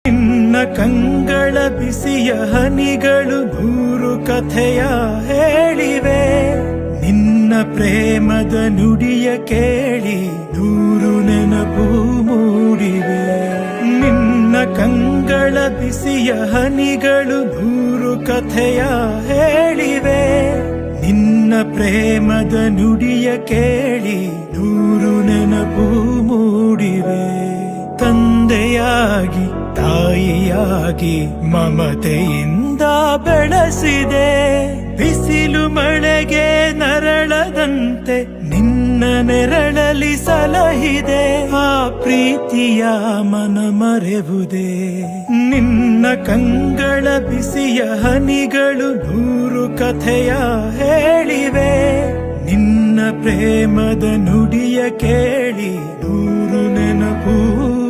ನಿನ್ನ ಕಂಗಳ ಬಿಸಿಯ ಹನಿಗಳು ನೂರು ಕಥೆಯ ಹೇಳಿವೆ. ನಿನ್ನ ಪ್ರೇಮದ ನುಡಿಯ ಕೇಳಿ ನೂರು ನೆನಪು ಮೂಡಿವೆ. ನಿನ್ನ ಕಂಗಳ ಬಿಸಿಯ ಹನಿಗಳು ನೂರು ಕಥೆಯ ಹೇಳಿವೆ. ನಿನ್ನ ಪ್ರೇಮದ ನುಡಿಯ ಕೇಳಿ ನೂರು ನೆನಪು ಮೂಡಿವೆ. ತಂದೆಯಾಗಿ ತಾಯಿಯಾಗಿ ಮಮತೆಯಿಂದ ಬೆಳೆಸಿದೆ. ಬಿಸಿಲು ಮಳೆಗೆ ನರಳದಂತೆ ನಿನ್ನ ನೆರಳಲಿ ಸಲಹಿದೆ. ಆ ಪ್ರೀತಿಯ ಮನ ಮರೆವುದೇ. ನಿನ್ನ ಕಂಗಳ ಬಿಸಿಯ ಹನಿಗಳು ನೂರು ಕಥೆಯ ಹೇಳಿವೆ. ನಿನ್ನ ಪ್ರೇಮದ ನುಡಿಯ ಕೇಳಿ ನೂರು ನೆನಪು